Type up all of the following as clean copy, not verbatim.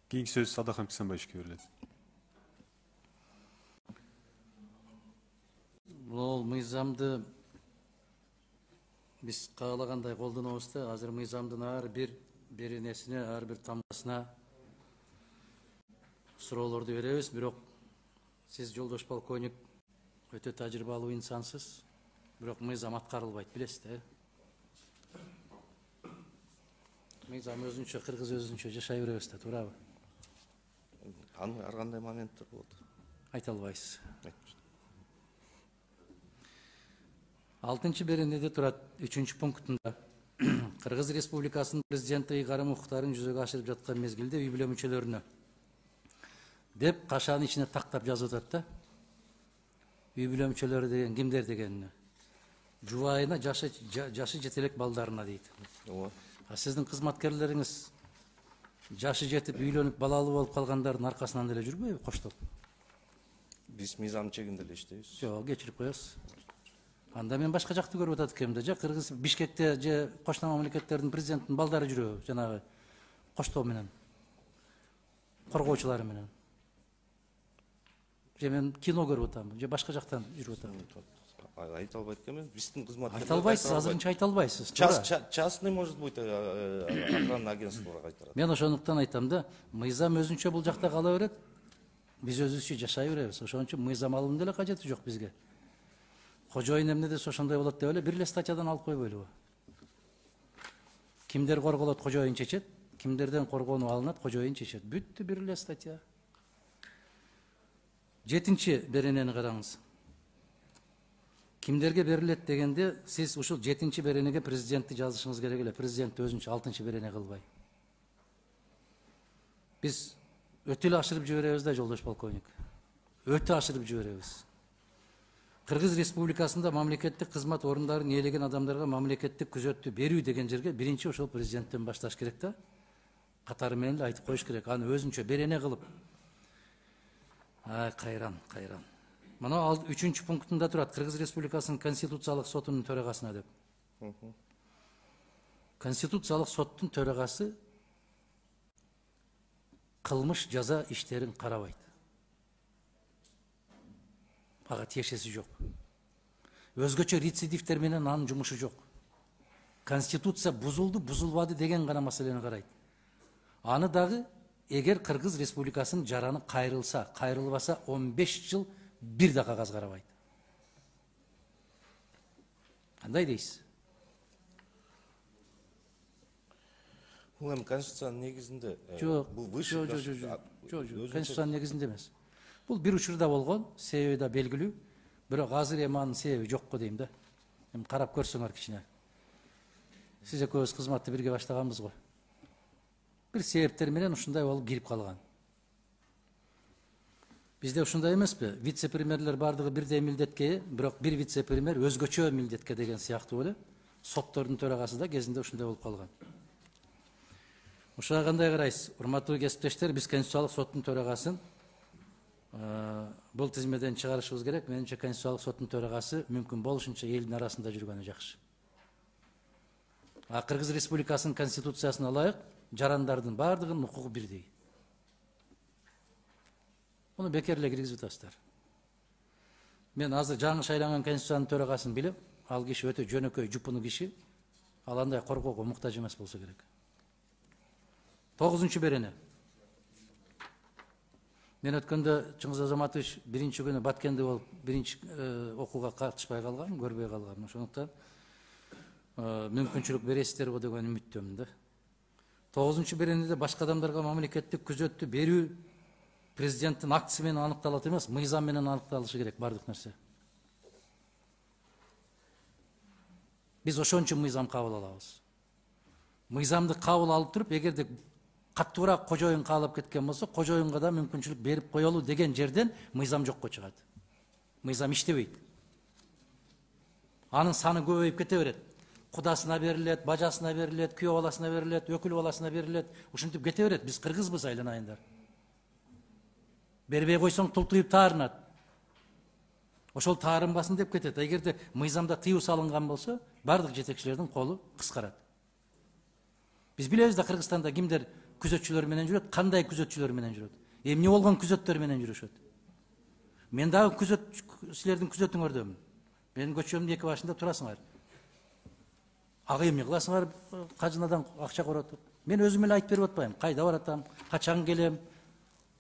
Keyinki söz Sadakan Bisanbaевичке берилет. Бул мыйзамды биз каалагандай колдонобуз да, азыр мыйзамдын ар бир беренесине, ар бир тамгасына суроолорду беребиз. Бирок сиз жолдош полковник өтө тажрыйбалуу инсансыз. Бирок мыйзам аткарылбайт, билесиз да. Мыйзам өзүнчө, кыргыз өзүнчө жашай беребиз да, туурабы? Аны ар кандай моменттер болот? Айта албайсыз. 6-чы беренеде турат 3-чү пунктунда Кыргыз Республикасынын президенти ыйгарым укуктарын жүзөгө ашырып жаткан мезгилде үй бүлө мүчөлөрүнө деп кашанын ичине тактап жазып атат да. Үй бүлө мүчөлөрү деген кимдер дегенине. Жубайына, жашы жетелек балдарына дейт. А сиздин кызматкерлериңиз жашы жетип үйлөнүп балалуу болуп калгандардын аркасынан деле жүрбөйбү коштоп? Биз мыйзам чегинде эле иштейбиз. Жок, кечирип коесуз. Анда мен башка жакты көрүп атат экенмин да. Же Кыргыз Бишкекте же коштон мамлекеттердин президентинин балдары жүрөбү, жанагы коштоо менен, коргоочулары менен. Же мен кино көрүп атамын, же башка жактан жүрүп атамын. Айта албайт экенмин. Биздин кызматкерлер Айта албайсыз, азырынча айта албайсыз. Частный, может быть, охранный агентстволорго айтылат. Мен ошондуктан айтам да, мыйзам өзүнчө бул жакта кала берет. Биз өзүбүзчө жашай беребиз. Ошон үчүн мыйзам алуунун деле кажети жок бизге. Кожоюн эмне десе ошондой болот деп эле бир эле статьядан алып койбойлубу? Кимдер корголот, кожоюн чечет, кимдерден коргонуу алынат, кожоюн чечет. Бүттү, бир эле статья. 7-чи беренени караңыз. Кимдерге берилет дегенде, сиз ушул 7-чи беренеге президентти жазышыңыз керек эле. Президент өзүнчө 6-чы берене кылбай. Биз өтө эле ашырып жиберебиз да, жолдош полковник. Өтө ашырып жиберебиз. Кыргыз Республикасында мамлекеттик кызмат орундарын ээлеген адамдарга мамлекеттик күзөттү берүү деген жерге биринчи ошол президенттен башташ керек да. Катары менен эле айтып коюш керек. Аны өзүнчө берене кылып. Кайран. Мына 3-чү пунктунда турат, Кыргыз Республикасынын Конституциялык сотунун төрагасына деп. Конституциялык соттун төрагасы кылмыш жаза иштерин карабайт. Ага тиешеси жок. Өзгөчө рецидивтер менен анын жумушу жок. Конституция бузулду, бузулбады деген гана маселени карайт. Аны дагы эгер Кыргыз Республикасынын жараны кайрылса, кайрылбаса 15 жыл бир да кагаз карабайт. Кандай дейсиз? Бул эми конституциянын негизинде Жок, конституциянын негизинде эмес. Бул бир учурда болгон, себеби да белгилүү. Бирок азыр эми анын себеби жокко дейм да. Эми карап көрсөңөр кичине. Сиз экөөбүз кызматты бирге баштаганбыз го. Бир себептер менен ушундай болуп кирип калган. Бизде ушундай эмеспи? Вице-премьерлер бардыгы бирдей милдетке, бирок бир вице-премьер өзгөчө милдетке деген сыяктуу эле. Соттордун төрагасы да кезинде ушундай болуп калган. Ушуга кандай карайсыз? Урматтуу кесиптештер, биз Конституциялык соттун төрагасын бул тизмеден чыгарышыбыз керек. Менимче Конституциялык соттун төрагасы мүмкүн болушунча элдин арасында жүргөнү жакшы. Кыргыз Республикасынын конституциясына ылайык жарандардын бардыгынын укугу бирдей. Муну бекер эле киргизип атасыздар. Мен азыр жаңы шайланган конституциянын төрагасын билем. Ал киши өтө жөнөкөй, жупуну киши. Ал андай коргоого муктаж эмес болсо керек. 9-чу берене. Мен өткөндө Чыңгыз Азаматович биринчи күнү Баткенде болуп, биринчи окууга катышпай калган, көрбөй калган. Ошондуктан мүмкүнчүлүк бересиздер го деген үмүттөмүн да. 9-чу беренеде башка адамдарга мамлекеттик күзөттү берүү президенттин актысы менен аныкталат эмес, мыйзам менен аныкталышы керек бардык нерсе. Биз ошон үчүн мыйзам кабыл алабыз. Мыйзамды кабыл алып туруп, эгерде каттуураак кожоюн каалап кеткен болсо, кожоюнга да мүмкүнчүлүк берип коелу деген жерден мыйзам жокко чыгат. Мыйзам иштебейт. Анын саны көбөйүп кете берет. Кудасына берилет, бажасына берилет, күйөө баласына берилет, өкүл баласына берилет. Ушинтип кете берет. Биз кыргызбыз, айланайындар. Бербей койсоң тултуйуп таарынат. Ошол таарынбасын деп кетет. Эгерде мыйзамда тыюу салынган болсо, бардык жетекчилердин колу кыскарат. Биз билебиз да Кыргызстанда кимдер күзөтчүлөр менен жүрөт, кандай күзөтчүлөр менен жүрөт, эмне болгон күзөттөр менен жүрүшөт. Мен дагы силердин күзөтүңөрдөмүн. Менин көчөмдүн эки башында турасыңар. Ага эмне кыласыңар, кажынадан акча коротуп? Мен өзүм эле айтып берип атпайм. Кайда баратам, качан келем,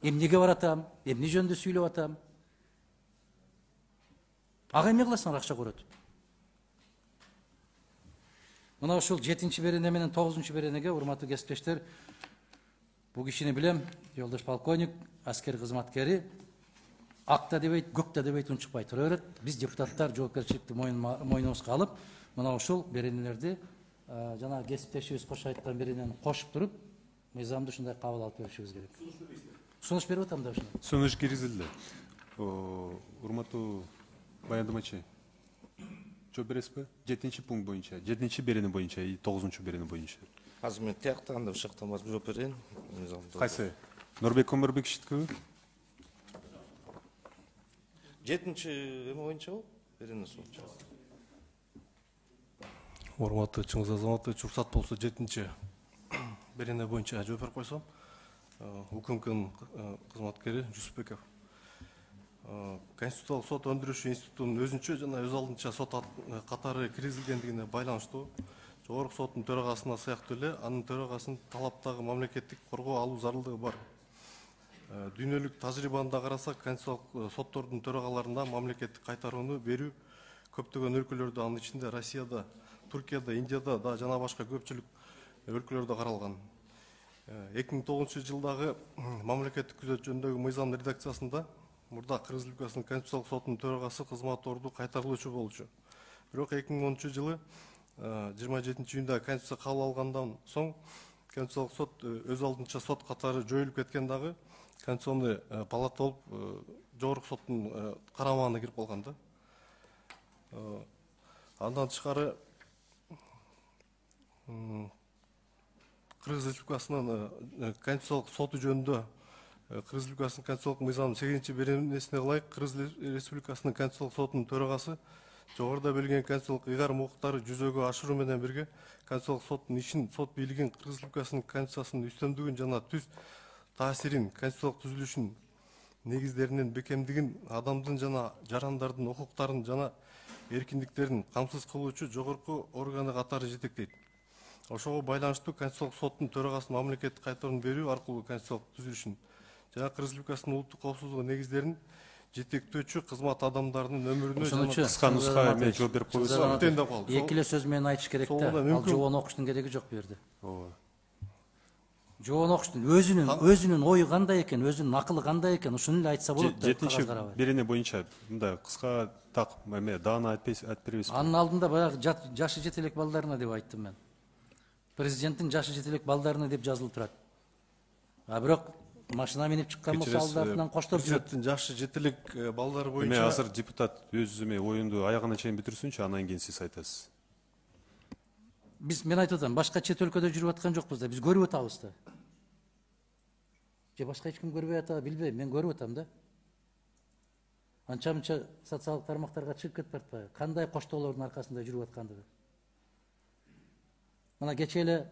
эмнеге баратам, эмне жөнүндө сүйлөп атам. Ага эмне кыласыңар акча коротуп? Мына ушул 7-чи берене менен 9-чу беренеге, урматтуу кесиптештер, бул кишини билем, жолдош полковник, аскер кызматкери, акта дебейт, көкта дебейт, унчукпай тура берет. Биз депутаттар жоопкерчиликти мойнубузга алып, мына ушул беренелерди жана кесиптешибиз кошо айткан беренени кошуп туруп, мыйзамды ушундай кабыл алып беришибиз керек. Сунуш берип атам да ушуну. Сунуш киргизилди. Урматтуу баяндамачы, жооп бересизби? 7-чи пункт боюнча, 7-чи берене боюнча, 9-чу берене боюнча. Азыр мен тияктаганда ушул жактан барып жооп берейин. Кайсы? Нурбек Өмөрбековичтикиби? 7-чи эме боюнчабы? Беренеси боюнча. Урматтуу Чыңгыз Азаматович, уруксат болсо 7-чи берене боюнча жооп берип койсом. УКМКнын кызматкери Жусупбеков. Конституциялык сот өндүрүшү институтунун өзүнчө жана өз алдынча сот катары киргизилгендигине байланыштуу жогорку соттун төрагасына сыяктуу эле анын төрагасынын талаптагы мамлекеттик коргоо алуу зарылдыгы бар. Дүйнөлүк тажрыйбаны да карасак, конституциялык соттордун төрагаларында мамлекеттик кайтарууну берүү көптөгөн өлкөлөрдө, анын ичинде Россияда, Туркияда, Индияда да жана башка көпчүлүк өлкөлөрдө каралган. 2009 жылдагы мамлекеттик күзөт жөнүндөгү мыйзамдын редакциясында мурда Кыргыз Республикасынын Конституциялык сотунун төрагасы кызмат орду кайтарылуучу болчу. Бирок 2010 жылы 27-июнда Конституция кабыл алгандан соң Конституциялык сот өз алдынча сот катары жоюлуп кеткен дагы Конституционный палата болуп жогорку соттун карамагына кирип калган да. Андан тышкары Кыргыз Республикасынын Конституциялык соту жөнүндө Кыргыз Республикасынын Конституциялык мыйзамынын 8-чи беренесине ылайык Кыргыз Республикасынын Конституциялык сотунун төрагасы жогоруда белгилеген конституциялык ыйгарым укуктары жүзөгө ашыруу менен бирге Конституциялык соттун ишин, сот бийлигин, Кыргыз Республикасынын Конституциясынын үстөмдүгүн жана түз таасирин, конституциялык түзүлүшүн негиздеринин бекемдигин, адамдын жана жарандардын укуктарын жана эркиндиктерин камсыз кылуучу жогорку органы катары жетектейт. Ошого байланыштуу Конституциялык соттун төрагасынын мамлекеттик кайтарууну берүү аркылуу конституциялык түзүлүшүн жана Кыргыз Республикасынын улуттук коопсуздугу негиздерин жетектөөчү кызмат адамдарынын өмүрүнө Кыска нуска эме жооп берип коюңуз. Эки эле сөз менен айтыш керек да. Ал жоон окуштун кереги жок бу жерде. Ооба. Жоон окуштун өзүнүн ою кандай экен, өзүнүн акылы кандай экен, ушуну эле айтса болот да. 7-чи берене боюнча мындай кыска так эме даана айтып беребизби? Анын алдында баягы жашы жете элек балдарына деп айттым мен. Президенттин жашы жете элек балдарына деп жазылып турат. А бирок машина минип чыккан болсо алдартынан коштоп жүрөт. Президенттин жашы жете элек балдары Эме боюнча азыр депутат өз эме оюнду аягына чейин бүтүрсүнчү, анан кийин сиз айтасыз. Мен айтып атам, башка чет өлкөдө жүрүп аткан жокпуз да, биз көрүп атабыз да. Же башка эч ким көрбөй атабы билбейм, мен көрүп атам да. Анча-мынча социалдык тармактарга чыгып кетип атпайбы? Кандай коштоолордун аркасында жүрүп аткандыгы. Мына кечээ эле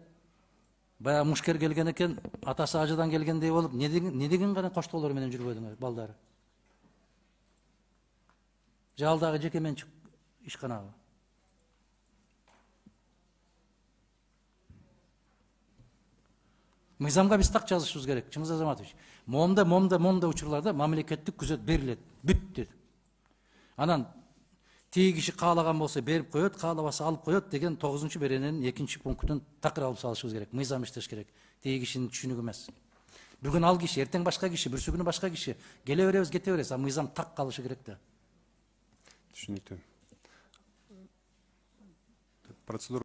баягы мушкер келген экен, атасы ажыдан келгендей болуп, не деген гана коштоолор менен жүрбөдүңөр балдары? Же ал дагы жеке менчик ишканабы? Мыйзамга биз так жазышыбыз керек, Чыңгыз Азаматович. Момда учурларда мамлекеттик күзөт берилет, бүттү. Анан тиги киши каалаган болсо берип коет, каалабаса алып коет деген 9-чу берененин 2-чи пунктун такыр алып салышыбыз керек. Мыйзам иштеш керек. Тиги кишинин түшүнүгү эмес. Бүгүн ал киши, эртең башка киши, бүрсү күнү башка киши. Келе беребиз, кете беребиз. А мыйзам так калышы керек да. Түшүнүктүү. Процедура